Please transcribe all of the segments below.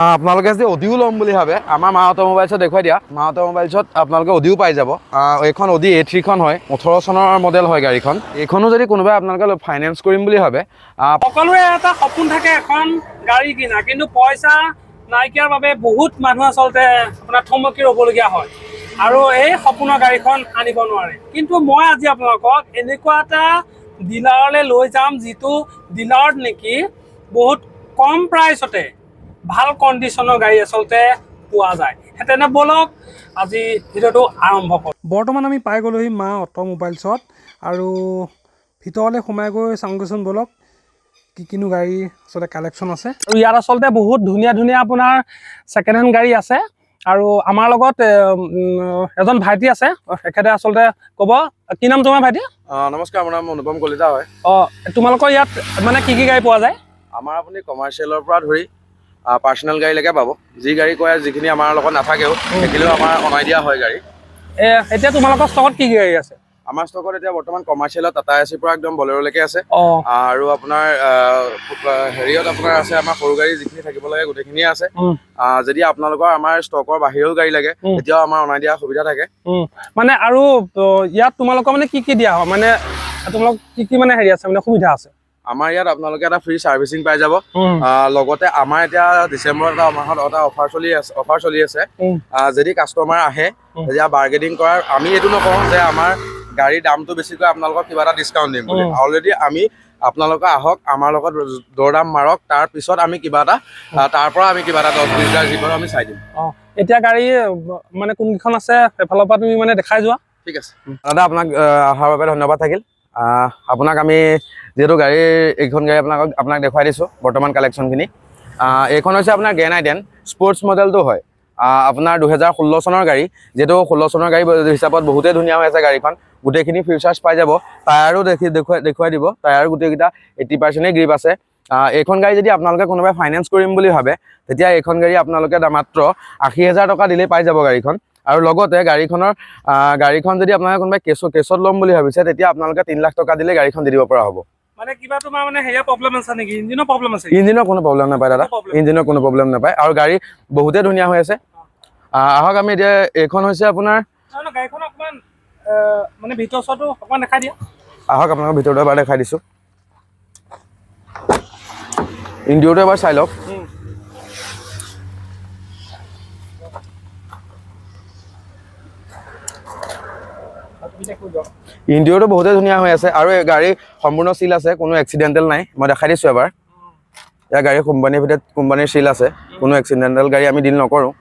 আপোনালোকে যদি অডিও ল'ম বুলি ভাবে আমাৰ মা অটোমোবাইলছত দেখুৱাই দিয়া। মা অটোমোবাইলছত আপোনালোকে অডিও পাই যাব। এইখন অডি A3খন হয়, 18 চনৰ মডেল হয় গাড়ীখন। এইখনো যদি কোনোবাই আপোনালোকে ফাইনেন্স কৰিম বুলি ভাবে, সকলোৰে এটা সপোন থাকে এখন গাড়ী কিনা, কিন্তু পইচা নাইকিয়াৰ বাবে বহুত মানুহ আচলতে আপোনাৰ থমকি ৰ'বলগীয়া হয় আৰু এই সপোনৰ গাড়ীখন আনিব নোৱাৰে। কিন্তু মই আজি আপোনালোকক এনেকুৱা এটা ডিলাৰলৈ লৈ যাম যিটো ডিলাৰত নেকি বহুত কম প্ৰাইচতে ভাল কণ্ডিশ্যনৰ গাড়ী আচলতে পোৱা যায়। তেনে বলক আজি ভিডিঅ'টো আৰম্ভ কৰোঁ। বৰ্তমান আমি পাই গ'লোহি মা অটোমোবাইলছত আৰু ভিতৰলৈ সোমাই গৈ চাওঁগৈচোন বলক কিনো গাড়ী আচলতে কালেকশ্যন আছে। আৰু ইয়াত আচলতে বহুত ধুনীয়া ধুনীয়া আপোনাৰ ছেকেণ্ড হেণ্ড গাড়ী আছে। আৰু আমাৰ লগত এজন ভাইটি আছে, তেখেতে আচলতে ক'ব। কি নাম তোমাৰ ভাইটি? নমস্কাৰ, মোৰ নাম অনুপম কলিতা হয়। তোমালোকৰ ইয়াত মানে কি কি গাড়ী পোৱা যায়? আমাৰ আপুনি কমাৰ্চিয়েলৰ পৰা ধৰি পাৰ্চনেল গাড়ীলৈকে পাব। যি গাড়ী কয় যিখিনি আমাৰ লগত নাথাকেও সেইখিনিও আমাৰ অনাই দিয়া হয় গাড়ী। এতিয়া তোমালোকৰ ষ্টকত কি কি গাড়ী আছে? আমাৰ ষ্টকত এতিয়া বৰ্তমান কমাৰ্চিয়েলত টাটা এচিৰ পৰা একদম বলেৰ'লৈকে আছে। আৰু আপোনাৰ হেৰিয়ত আপোনাৰ আছে আমাৰ সৰু গাড়ী যিখিনি থাকিব লাগে গোটেইখিনিয়ে আছে। যদি আপোনালোকৰ আমাৰ ষ্টকৰ বাহিৰেও গাড়ী লাগে তেতিয়াও আমাৰ অনাই দিয়া সুবিধা থাকে। মানে আৰু ইয়াত তোমালোকৰ মানে কি কি দিয়া হয়, মানে তোমালোক কি কি মানে হেৰি আছে, মানে সুবিধা আছে? আমাৰ ইয়াত আপোনালোকে এটা ফ্ৰী চাৰ্ভিচিং পাই যাব। লগতে আমাৰ এতিয়া ডিচেম্বৰত এটা মাহত এটা অফাৰ চলি আছে। যদি কাষ্টমাৰ আহে তেতিয়া বাৰ্গেনিং কৰাৰ, আমি এইটো নকওঁ যে আমাৰ গাড়ীৰ দামটো বেছিকৈ আপোনালোকক কিবা এটা ডিছকাউণ্ট দিম বুলি। অলৰেডি আমি আপোনালোকে আহক, আমাৰ লগত দৰ দাম মাৰক, তাৰপিছত আমি কিবা এটা তাৰ পৰা আমি কিবা এটা 10-20 হাজাৰ যি কৰোঁ আমি চাই দিম। এতিয়া গাড়ী মানে কোনকেইখন আছে সেইফালৰ পৰা তুমি মানে দেখাই যোৱা। ঠিক আছে দাদা, আপোনাক অহাৰ বাবে ধন্যবাদ থাকিল। আপোনাক আমি যিহেতু গাড়ীৰ এইখন গাড়ী আপোনাক দেখুৱাই দিছোঁ বৰ্তমান কালেকশ্যনখিনি। এইখন হৈছে আপোনাৰ গ্ৰেণ্ড আই10 স্পৰ্টছ মডেলটো হয়। আপোনাৰ 2016 চনৰ গাড়ী, যিহেতু 16 চনৰ গাড়ী হিচাপত বহুতেই ধুনীয়া হৈ আছে গাড়ীখন। গোটেইখিনি ফিউচাৰ্ছ পাই যাব। টায়াৰো দেখুৱাই দিব। টায়াৰ গোটেইকেইটা 80% গ্ৰিপ আছে। এইখন গাড়ী যদি আপোনালোকে কোনোবাই ফাইনেন্স কৰিম বুলি ভাবে তেতিয়া এইখন গাড়ী আপোনালোকে মাত্ৰ 80,000 টকা দিলেই পাই যাব গাড়ীখন। আৰু লগতে গাড়ীখন যদি আপোনালোকে কোনোবাই কেছত ল'ম বুলি ভাবিছে তেতিয়া আপোনালোকে 3 লাখ টকা দিলে গাড়ীখন দি দিব পৰা হ'ব। মানে কিবা তোমাৰ মানে হেয়া প্ৰব্লেম আছে নেকি? ইঞ্জিনৰ প্ৰব্লেম আছে? ইঞ্জিনৰ কোনো প্ৰব্লেম নাপায় দাদা, ইঞ্জিনৰ কোনো প্ৰব্লেম নাপায়। আৰু গাড়ী বহুতেই ধুনীয়া হৈ আছে। আহক আমি এতিয়া, এইখন হৈছে আপোনাৰ গাড়ীখন অকণমান মানে ভিতৰ চৰটো অকণমান দেখাই দিয়া। আহক আপোনালোকৰ ভিতৰটো এবাৰ দেখাই দিছোঁ। ইণ্টেৰিয়ৰটো এবাৰ চাই লওক। ইণ্টেৰিয়ৰটো বহুতেই ধুনীয়া হৈ আছে আৰু এই গাড়ী সম্পূৰ্ণ চিল আছে, কোনো এক্সিডেণ্টেল নাই। মই দেখাই দিছোঁ এবাৰ। ইয়াৰ গাড়ী কোম্পানীৰ ভিতৰত কোম্পানীৰ চিল আছে, কোনো এক্সিডেণ্টেল গাড়ী আমি ডিল নকৰোঁ।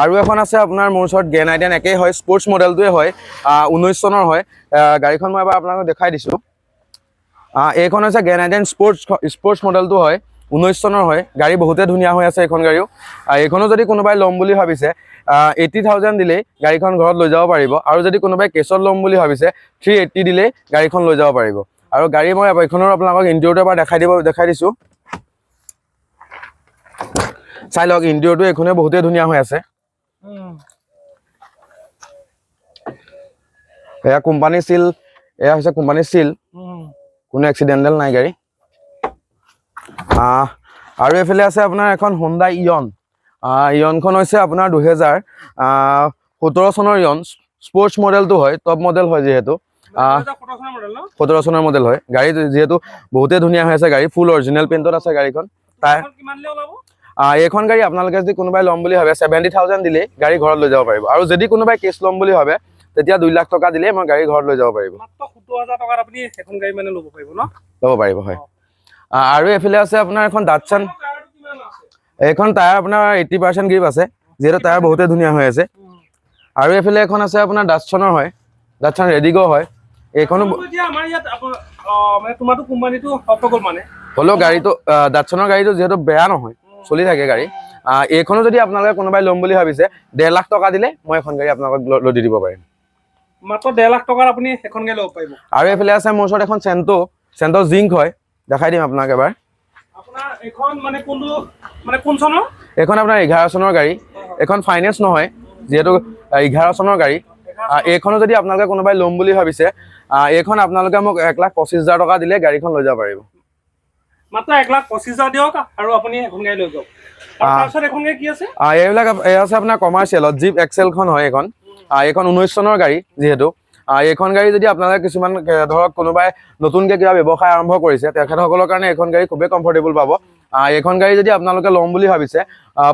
আৰু এখন আছে আপোনাৰ মোৰ ওচৰত গ্ৰেণ্ড আই10 একেই হয়, স্পৰ্টছ মডেলটোৱে হয়, 19 চনৰ হয়। গাড়ীখন মই এবাৰ আপোনালোকক দেখাই দিছোঁ। এইখন হৈছে গ্ৰেণ্ড আই10 স্পৰ্টছ মডেলটো হয়, 19 চনৰ হয়। গাড়ী বহুতেই ধুনীয়া হৈ আছে এইখন গাড়ীও। এইখনো যদি কোনোবাই ল'ম বুলি ভাবিছে 80,000 দিলেই গাড়ীখন ঘৰত লৈ যাব পাৰিব। আৰু যদি কোনোবাই কেছত ল'ম বুলি ভাবিছে 380 দিলেই গাড়ীখন লৈ যাব পাৰিব। আৰু গাড়ী মই এইখনৰ আপোনালোকক ইণ্টেৰিয়ৰটো এবাৰ দেখাই দিছোঁ। চাই লওক, ইণ্টেৰিয়ৰটো এইখনে বহুতেই ধুনীয়া হৈ আছে। এয়া কোম্পানী চিল, এয়া হৈছে কোম্পানীৰ চিল, কোনো এক্সিডেণ্টেল নাই গাড়ী। আৰু এইফালে আছে আপোনাৰ এখন হোণ্ডা ইয়ন। ইয়নখন হৈছে আপোনাৰ 2017 চনৰ ইয়ন, স্পৰ্টছ মডেলটো হয়, টপ মডেল হয় যিহেতু। 17 চনৰ মডেল হয়। গাড়ী যিহেতু বহুতেই ধুনীয়া হৈ আছে, গাড়ী ফুল অৰিজিনেল পেইণ্টত আছে গাড়ীখন। এইখন গাড়ী আপোনালোকে যদি কোনোবাই ল'ম বুলি ভাবে 70,000 দিলেই গাড়ী ঘৰত লৈ যাব পাৰিব। আৰু যদি কোনোবাই কেছ ল'ম বুলি ভাবে তেতিয়া 2 লাখ টকা দিলেই মই গাড়ী ঘৰত লৈ যাব পাৰিব। মাত্ৰ 70,000 টকাত আপুনি এখন গাড়ী মানে ল'ব পাৰিব ন? ল'ব পাৰিব, হয়। আৰু এইফালে আছে আপোনাৰ এখন ডাটছন। এইখন টায়াৰ আপোনাৰ 80% গ্ৰিপ আছে, যিহেতু টায়াৰ বহুতেই ধুনীয়া হৈ আছে। আৰু এইফালে এখন আছে আপোনাৰ ডাটছনৰ হয়, ডাটছন ৰেডিগ' হয়। এইখনো হ'লেও গাড়ীটো ডাটছনৰ গাড়ীটো যিহেতু বেয়া নহয়, চলি থাকে গাড়ী। এইখনো যদি আপোনালোকে কোনোবাই ল'ম বুলি ভাবিছে 1.5 লাখ টকা দিলে মই এখন গাড়ী আপোনালোকক লৈ দি দিব পাৰিম। মাত্ৰ 1.5 লাখ টকাত আপুনি এখন গাড়ী ল'ব পাৰিব। আৰু এইফালে আছে মোৰ ওচৰত এখন চেণ্টো জিংক হয়, দেখাই দিম আপোনাক এবাৰ। এইখন মানে কোন চনৰ? এইখন আপোনাৰ 11 চনৰ গাড়ী। এইখন ফাইনেন্স নহয়, যিহেতু 11 চনৰ গাড়ী। এইখনো যদি আপোনালোকে কোনোবাই ল'ম বুলি ভাবিছে এইখন আপোনালোকে মোক 1,25,000 টকা দিলে গাড়ীখন লৈ যাব পাৰিব। মাত্ৰ 1,25,000 দিয়ক আৰু আপুনি এখন গাড়ী লৈ যাওক। তাৰপিছত এখন গাড়ী কি আছে? এইবিলাক আছে আপোনাৰ কমাৰ্চিয়েলত জিপ এক্সেলখন হয় এইখন। এইখন 19 চনৰ গাড়ী যিহেতু। এইখন গাড়ী যদি আপোনালোকে কিছুমান ধৰক কোনোবাই নতুনকৈ কিবা ব্যৱসায় আৰম্ভ কৰিছে তেখেতসকলৰ কাৰণে এইখন গাড়ী খুবেই কমফৰ্টেবল পাব। এইখন গাড়ী যদি আপোনালোকে ল'ম বুলি ভাবিছে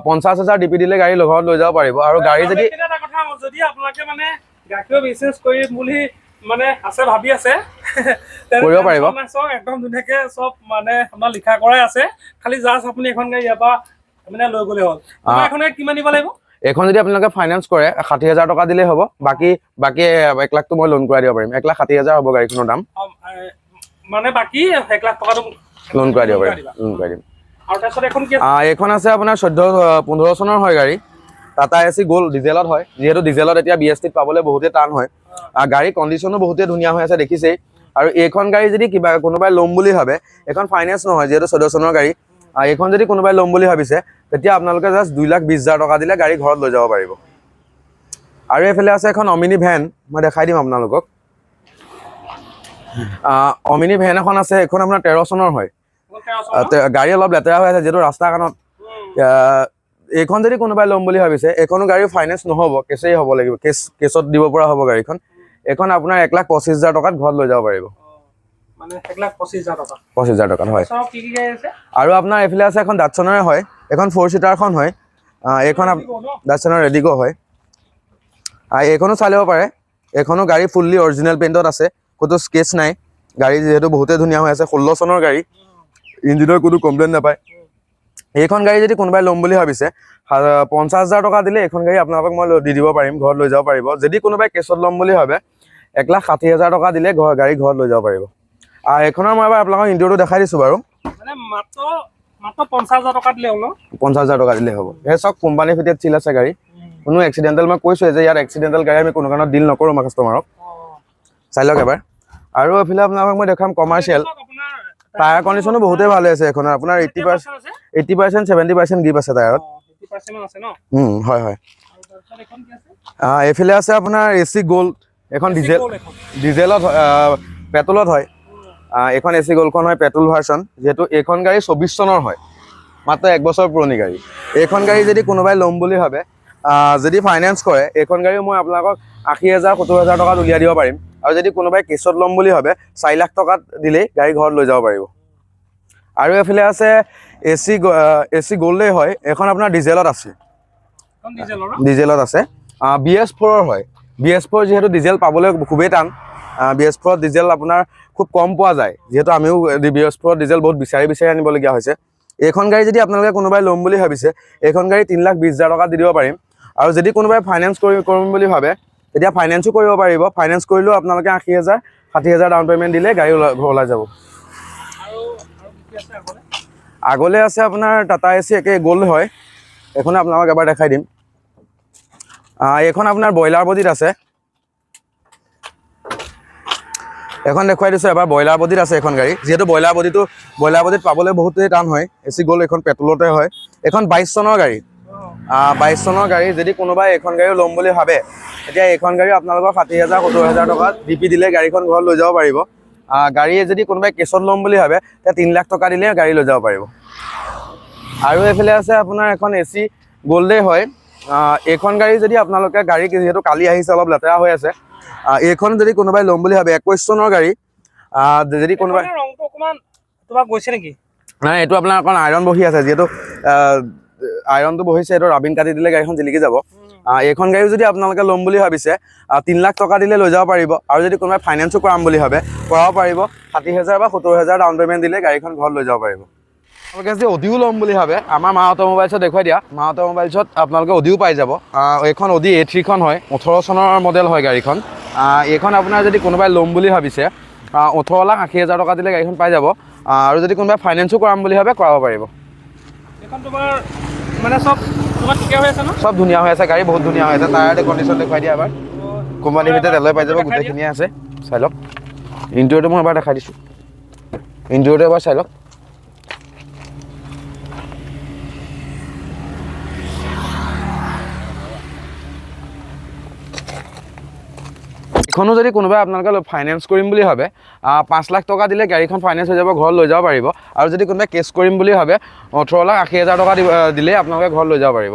50,000 ডিপি দিলে গাড়ী ঘৰত লৈ যাব পাৰিব। আৰু গাড়ী যদি এটা কথা যদি আপোনালোকে মানে গাখীৰৰ বিজনেছ কৰিম বুলি মানে আছে ভাবি আছে কৰিব পাৰিব। একদম ধুনীয়াকে চব মানে আপোনাৰ লিখা কৰাই আছে, খালি জাষ্ট আপুনি এখন গাড়ী ইয়াৰ পৰা মানে লৈ গ'লে হ'ল। এখন গাড়ী কিমান দিব লাগিব? এখন যদি আপোনালোকে ফাইনেন্স কৰে 60,000 টকা দিলেই হ'ব। বাকী 1 লাখটো মই লোন কৰাই দিব পাৰিম। 1,60,000 হ'ব গাড়ীখনৰ দাম। মানে বাকী 1 লাখ টকাটো লোন কৰাই দিব পাৰিম। লোন কৰাই দিম। আৰু তাৰপিছত এখন কি এইখন আছে আপোনাৰ 14-15 চনৰ হয় গাড়ী। টাটা এচি গ'ল্ড ডিজেলত হয়, যিহেতু ডিজেলত এতিয়া BS-Tত পাবলৈ বহুতেই টান হয়। গাড়ী কণ্ডিশ্যনো বহুতেই ধুনীয়া হৈ আছে দেখিছেই। আৰু এইখন গাড়ী যদি কোনোবাই ল'ম বুলি ভাবে, এইখন ফাইনেন্স নহয় যিহেতু 14 চনৰ গাড়ী। এইখন যদি কোনোবাই ল'ম বুলি ভাবিছে তেতিয়া আপোনালোকে জাষ্ট 2,20,000 টকা দিলে গাড়ী ঘৰত লৈ যাব পাৰিব। আৰু এইফালে আছে এখন অমিনি ভেন, মই দেখাই দিম আপোনালোকক। অমিনি ভেন এখন আছে, এইখন আপোনাৰ 13 চনৰ হয়। গাড়ী অলপ লেতেৰা হৈ আছে যিহেতু ৰাস্তা কাণত। এইখন যদি কোনোবাই ল'ম বুলি ভাবিছে এইখনো গাড়ী ফাইনেন্স নহ'ব, কেছেই হ'ব লাগিব, কেছত দিব পৰা হ'ব গাড়ীখন। এইখন আপোনাৰ 1,25,000 টকাত ঘৰত লৈ যাব পাৰিব। মানে 1,25,000 টকা। 25,000 টকাত হয়। কি কি গাড়ী আছে? আৰু আপোনাৰ এইফালে আছে এখন ডাটছনৰে হয়, এখন 4 চিটাৰখন হয়। এইখন ডাটছনৰ ৰেডিগো হয়। এইখনো চাই ল'ব পাৰে। এইখনো গাড়ী ফুল্লি অৰিজিনেল পেইণ্টত আছে, ক'তো স্কেচ নাই। গাড়ী যিহেতু বহুতেই ধুনীয়া হৈ আছে, 16 চনৰ গাড়ী, ইঞ্জিনৰ কোনো কমপ্লেইন নাপায়। এইখন গাড়ী যদি কোনোবাই ল'ম বুলি ভাবিছে 50,000 টকা দিলে এইখন গাড়ী আপোনালোকক মই দি দিব পাৰিম, ঘৰত লৈ যাব পাৰিব। যদি কোনোবাই কেছত ল'ম বুলি ভাবে 1,60,000 টকা দিলে গাড়ী ঘৰত লৈ যাব পাৰিব। এইখনৰ মই এবাৰ আপোনালোকক ইণ্টাৰভিউটো দেখাই দিছোঁ বাৰু। মানে মাত্ৰ 50,000 টকা দিলে হ'ল। 50,000 টকা দিলে হ'ব। এই চব কোম্পানী ফিটেড চিল আছে গাড়ী, কোনো এক্সিডেণ্টেল। মই কৈছোঁ যে ইয়াত এক্সিডেণ্টেল গাড়ী আমি কোনো কাৰণত ডিল নকৰোঁ মই কাষ্টমাৰক। চাই লওক এবাৰ। আৰু এইফালে আপোনালোকক মই দেখাম কমাৰ্চিয়েল। টায়াৰ কণ্ডিশ্যনো বহুতেই ভাল হৈ আছে এইখনৰ। আপোনাৰ 80%, 70% গ্ৰিপ আছে টায়াৰত। হয় হয়। এইফালে আছে আপোনাৰ AC গ'ল্ড, এখন ডিজেলত পেট্ৰলত হয়। এইখন AC গ'ল্ডখন হয় পেট্ৰল ভাৰ্চন, যিহেতু এইখন গাড়ী 24 চনৰ হয়, মাত্ৰ 1 বছৰ পুৰণি গাড়ী। এইখন গাড়ী যদি কোনোবাই ল'ম বুলি ভাবে যদি ফাইনেন্স কৰে এইখন গাড়ী মই আপোনালোকক 80,000 70,000 টকাত উলিয়াই দিব পাৰিম। আৰু যদি কোনোবাই কেছত ল'ম বুলি ভাবে 4 লাখ টকাত দিলেই গাড়ী ঘৰত লৈ যাব পাৰিব। আৰু এইফালে আছে AC গ'ল্ডেই হয়, এইখন আপোনাৰ ডিজেলত আছে। ডিজেলত আছে। BS-4 হয়। BS-4 যিহেতু ডিজেল পাবলৈ খুবেই টান। BS-4 ডিজেল আপোনাৰ খুব কম পোৱা যায়, যিহেতু আমিও BS-4 ডিজেল বহুত বিচাৰি আনিবলগীয়া হৈছে। এইখন গাড়ী যদি আপোনালোকে কোনোবাই ল'ম বুলি ভাবিছে এইখন গাড়ী 3,20,000 টকা দি দিব পাৰিম। আৰু যদি কোনোবাই ফাইনেন্স কৰিম বুলি ভাবে তেতিয়া ফাইনেন্সো কৰিব পাৰিব। ফাইনেন্স কৰিলেও আপোনালোকে 80,000 60,000 ডাউন পে'মেণ্ট দিলে গাড়ী ওলাই যাব। আগলৈ আছে আপোনাৰ টাটা এচি একে গ'ল্ড হয়, এইখন আপোনালোকক এবাৰ দেখাই দিম। এইখন আপোনাৰ ব্ৰইলাৰ বডিত আছে। এখন দেখুৱাই দিছোঁ এবাৰ, ব্ৰইলাৰ বডিত আছে এইখন গাড়ী, যিহেতু ব্ৰইলাৰ বডিত পাবলৈ বহুতেই টান হয়। AC গ'ল্ড এইখন পেট্ৰলতে হয়। এইখন 22 চনৰ গাড়ী। 22 চনৰ গাড়ী যদি কোনোবাই এইখন গাড়ীও ল'ম বুলি ভাবে তেতিয়া এইখন গাড়ী আপোনালোকৰ 60,000 70,000 টকাত ডিপি দিলে গাড়ীখন ঘৰত লৈ যাব পাৰিব। গাড়ী যদি কোনোবাই কেছত ল'ম বুলি ভাবে তেতিয়া 3 লাখ টকা দিলে গাড়ী লৈ যাব পাৰিব। আৰু এইফালে আছে আপোনাৰ এখন AC গ'ল্ডেই হয়। এইখন গাড়ী যদি আপোনালোকে যিহেতু কালি আহিছে অলপ লেতেৰা হৈ আছে, এইখন যদি কোনোবাই ল'ম বুলি ভাবে 21 চনৰ গাড়ী, যদি কোনোবাই ৰংটো অকমান তোমাক গৈছে নেকি? নাই, এইটো আপোনাৰ অকণ আইৰণ বহি আছে, যিহেতু আইৰণটো বহিছে, এইটো ৰাবিন কাটি দিলে গাড়ীখন জিলিকি যাব। এইখন গাড়ী যদি আপোনালোকে ল'ম বুলি ভাবিছে 3 লাখ টকা দিলে লৈ যাব পাৰিব। আৰু যদি কোনোবাই ফাইনেন্সো কৰাম বুলি ভাবে কৰাব পাৰিব। 60,000 বা 70,000 ডাউন পে'মেণ্ট দিলে গাড়ীখন ঘৰত লৈ যাব পাৰিব। আপোনালোকে যদি অডিও ল'ম বুলি ভাবে আমাৰ মা অট'মোবাইলছত দেখুৱাই দিয়া। মা অট'মোবাইলছত আপোনালোকে অডিও পাই যাব। এইখন অডি A3খন হয়, 18 চনৰ মডেল হয় গাড়ীখন। এইখন আপোনাৰ যদি কোনোবাই ল'ম বুলি ভাবিছে 18,80,000 টকা দিলে গাড়ীখন পাই যাব। আৰু যদি কোনোবাই ফাইনেন্সো কৰাম বুলি ভাবে কৰাব পাৰিব। এইখন তোমাৰ মানে চব ঠিকে হৈ আছে ন? চব ধুনীয়া হৈ আছে, গাড়ী বহুত ধুনীয়া হৈ আছে। টায়াৰ কণ্ডিশ্যন দেখুৱাই দিয়া এবাৰ। কোম্পানী ভিতৰত এলয় পাই যাব, গোটেইখিনিয়ে আছে। চাই লওক। ইণ্টেৰিয়ৰটো মই এবাৰ দেখাই দিছোঁ। ইণ্টেৰিয়ৰটো এবাৰ চাই লওক। এইখনো যদি কোনোবাই আপোনালোকে ফাইনেন্স কৰিম বুলি ভাবে 5 লাখ টকা দিলে গাড়ীখন ফাইনেন্স হৈ যাব, ঘৰত লৈ যাব পাৰিব। আৰু যদি কোনোবাই কেছ কৰিম বুলি ভাবে 18,80,000 টকা দিলে আপোনালোকে ঘৰত লৈ যাব পাৰিব।